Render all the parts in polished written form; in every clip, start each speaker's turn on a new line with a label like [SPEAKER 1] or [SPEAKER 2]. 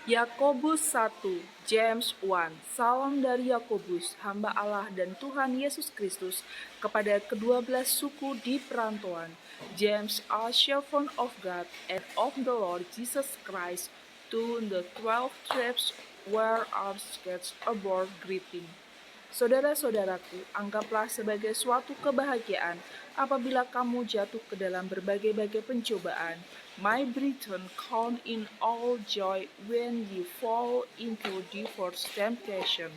[SPEAKER 1] Yakobus 1, James 1, Salam dari Yakobus, hamba Allah dan Tuhan Yesus Kristus, kepada kedua belas suku di perantauan. James, a servant of God and of the Lord Jesus Christ, to the 12 tribes where are scattered abroad greeting. Saudara-saudaraku, anggaplah sebagai suatu kebahagiaan apabila kamu jatuh ke dalam berbagai-bagai pencobaan. My brethren, count in all joy when you fall into diverse temptation.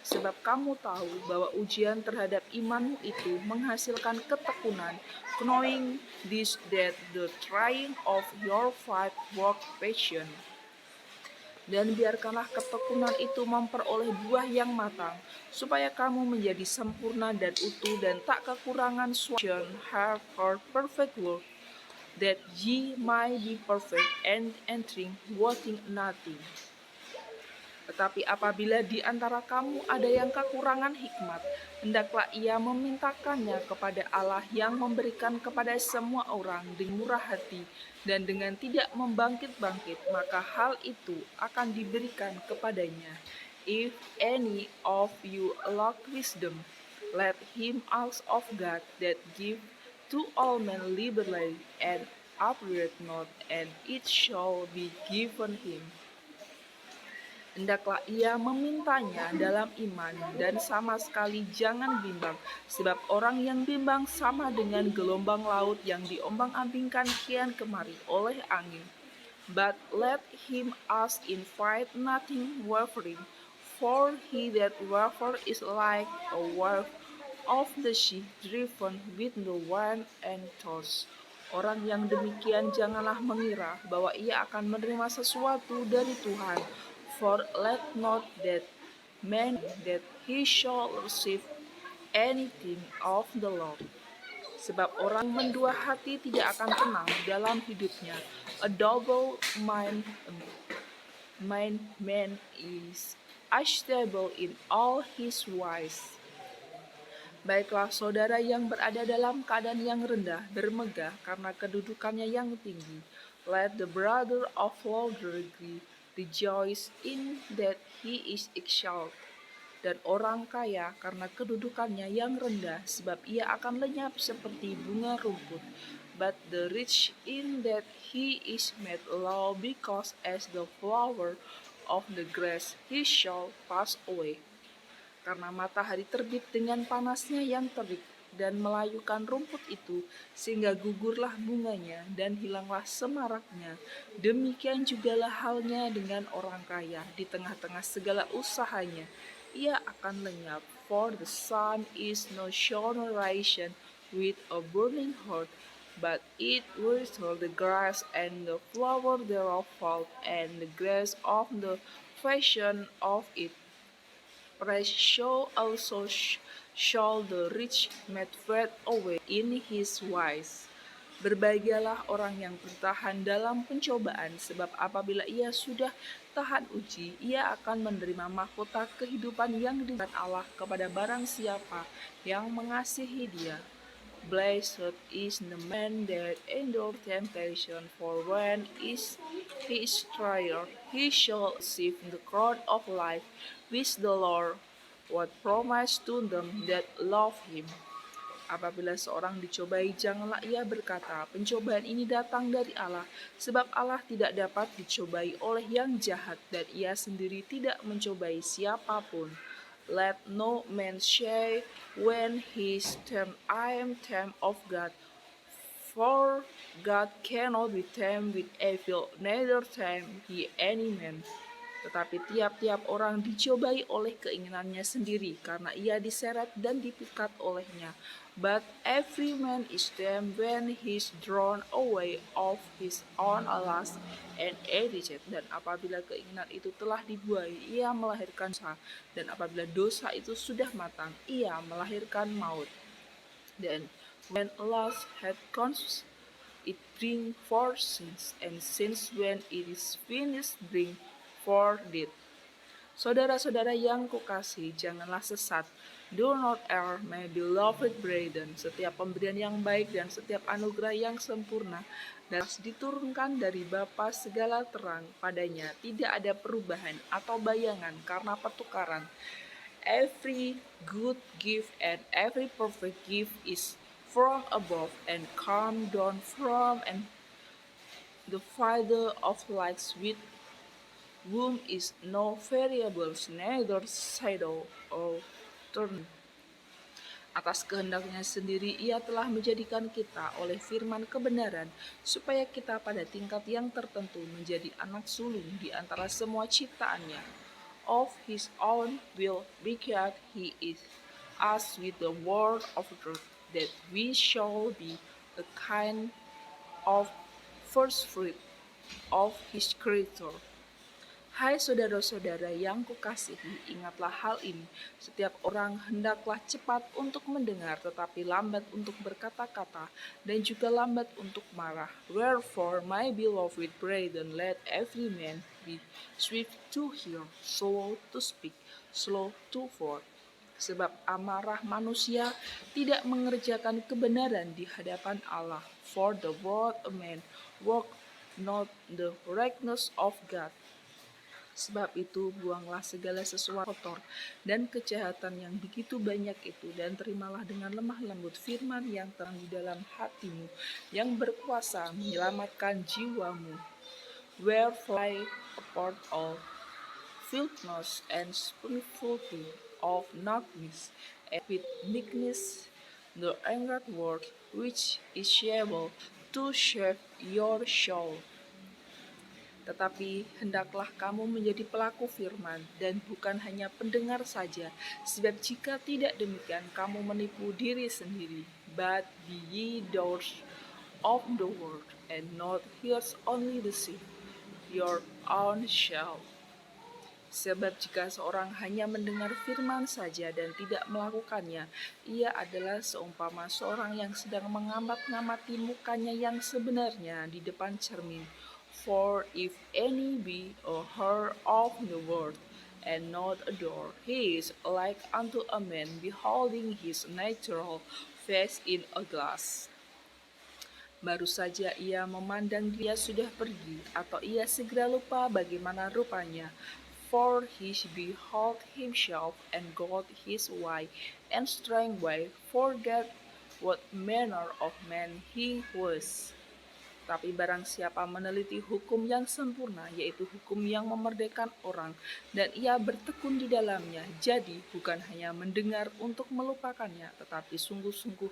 [SPEAKER 1] Sebab kamu tahu bahwa ujian terhadap imanmu itu menghasilkan ketekunan, knowing this that the trying of your faith work patience. Dan biarkanlah ketekunan itu memperoleh buah yang matang, supaya kamu menjadi sempurna dan utuh dan tak kekurangan suatu have her perfect work, that ye might be perfect and entering wanting nothing. Tetapi apabila di antara kamu ada yang kekurangan hikmat, hendaklah ia memintakannya kepada Allah yang memberikan kepada semua orang dengan murah hati dan dengan tidak membangkit-bangkit, maka hal itu akan diberikan kepadanya. If any of you lack wisdom, let him ask of God that give to all men liberally and upbraid not, and it shall be given him. Hendaklah ia memintanya dalam iman dan sama sekali jangan bimbang, sebab orang yang bimbang sama dengan gelombang laut yang diombang-ambingkan kian kemari oleh angin. But let him ask in faith, nothing wavering, for he that waver is like a wave of the sea driven with the wind and tossed. Orang yang demikian janganlah mengira bahwa ia akan menerima sesuatu dari Tuhan. For let not that man that he shall receive anything of the Lord. Sebab orang mendua hati tidak akan tenang dalam hidupnya. A double-minded man is unstable in all his ways. Baiklah saudara yang berada dalam keadaan yang rendah, bermegah karena kedudukannya yang tinggi. Let the brother of low degree rejoice in that he is exalted. Dan orang kaya karena kedudukannya yang rendah, sebab ia akan lenyap seperti bunga rumput. But the rich in that he is made low, because as the flower of the grass he shall pass away. Karena matahari terbit dengan panasnya yang terik dan melayukan rumput itu, sehingga gugurlah bunganya dan hilanglah semaraknya. Demikian jugalah halnya dengan orang kaya, di tengah-tengah segala usahanya ia akan lenyap. For the sun is no generation with a burning heart, but it withers the grass, and the flower thereof falleth, and the grace of the fashion of it so also shall the rich made fade away in his wise. Berbahagialah orang yang bertahan dalam pencobaan, sebab apabila ia sudah tahan uji, ia akan menerima mahkota kehidupan yang diberikan Allah kepada barang siapa yang mengasihi dia. Blessed is the man that endure temptation, for when he is tried, he shall receive the crown of life, which the Lord what promised to them that love him. Apabila seorang dicobai, janganlah ia berkata, pencobaan ini datang dari Allah, sebab Allah tidak dapat dicobai oleh yang jahat, dan ia sendiri tidak mencobai siapapun. Let no man say when he is tempted, I am tempted of God. For God cannot be tempted with evil, neither tempt he any man. Tetapi tiap-tiap orang dicobai oleh keinginannya sendiri, karena ia diseret dan dipikat olehnya. But every man is tempted when he is drawn away of his own lust and enticed. Dan apabila keinginan itu telah dibuai, ia melahirkan dosa. Dan apabila dosa itu sudah matang, ia melahirkan maut. Then when lust had conceived, it bring forth sins, and sins when it is finished bring forth death. Saudara-saudara yang kukasihi, janganlah sesat. Do not err, my beloved brethren. Setiap pemberian yang baik dan setiap anugerah yang sempurna dan diturunkan dari Bapa segala terang. Padanya tidak ada perubahan atau bayangan karena pertukaran. Every good gift and every perfect gift is from above and come down from and the Father of lights, with whom is no variables, neither shadow or turn. Atas kehendaknya sendiri ia telah menjadikan kita oleh firman kebenaran, supaya kita pada tingkat yang tertentu menjadi anak sulung di antara semua ciptaannya. Of his own will begat he is us with the word of truth, that we shall be a kind of first fruit of his creature. Hai saudara-saudara yang kukasihi, ingatlah hal ini. Setiap orang hendaklah cepat untuk mendengar, tetapi lambat untuk berkata-kata, dan juga lambat untuk marah. Wherefore, my beloved brethren, let every man be swift to hear, slow to speak, slow to wrath. Sebab amarah manusia tidak mengerjakan kebenaran di hadapan Allah. For the word of man work not the righteousness of God. Sebab itu buanglah segala sesuatu kotor dan kejahatan yang begitu banyak itu, dan terimalah dengan lemah lembut firman yang terang di dalam hatimu, yang berkuasa menyelamatkan jiwamu. Wherefore apart all filthiness and spitefulness of darkness, and with meekness the angered word, which is able to save your soul. Tetapi hendaklah kamu menjadi pelaku firman, dan bukan hanya pendengar saja, sebab jika tidak demikian kamu menipu diri sendiri. But be ye doers of the word, and not hearers only deceiving your own self. Sebab jika seorang hanya mendengar firman saja dan tidak melakukannya, ia adalah seumpama seorang yang sedang mengamati mukanya yang sebenarnya di depan cermin. For if any be a hearer of the word, and not a doer, he is like unto a man beholding his natural face in a glass. Baru saja ia memandang dia sudah pergi, atau ia segera lupa bagaimana rupanya. For he behold himself, and got his way, and straightway forgot what manner of man he was. Tapi barang siapa meneliti hukum yang sempurna, yaitu hukum yang memerdekakan orang, dan ia bertekun di dalamnya, jadi bukan hanya mendengar untuk melupakannya, tetapi sungguh-sungguh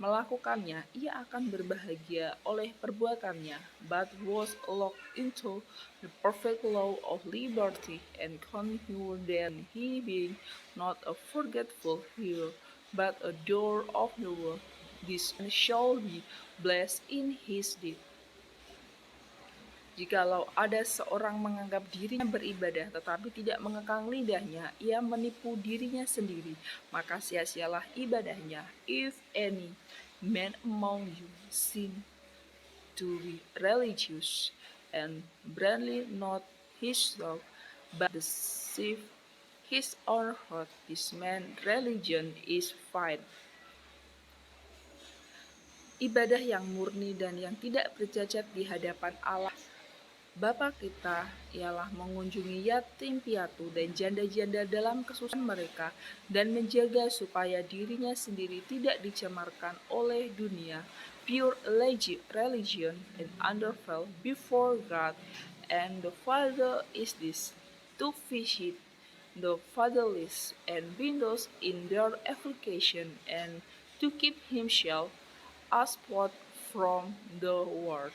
[SPEAKER 1] melakukannya, ia akan berbahagia oleh perbuatannya. But was locked into the perfect law of liberty, and continue then, he being not a forgetful hearer, but a doer of the word, this man shall be blessed in his deed. Jikalau ada seorang menganggap dirinya beribadah tetapi tidak mengekang lidahnya, ia menipu dirinya sendiri, maka sia-sialah ibadahnya. If any man among you seem to be religious, and bravely not his thought, but deceive his own heart, this man religion is fine. Ibadah yang murni dan yang tidak bercacat di hadapan Allah Bapa kita ialah mengunjungi yatim piatu dan janda-janda dalam kesusahan mereka, dan menjaga supaya dirinya sendiri tidak dicemarkan oleh dunia. Pure religion and undefiled before God and the Father is this, to visit the fatherless and widows in their affliction, and to keep himself as spot from the world.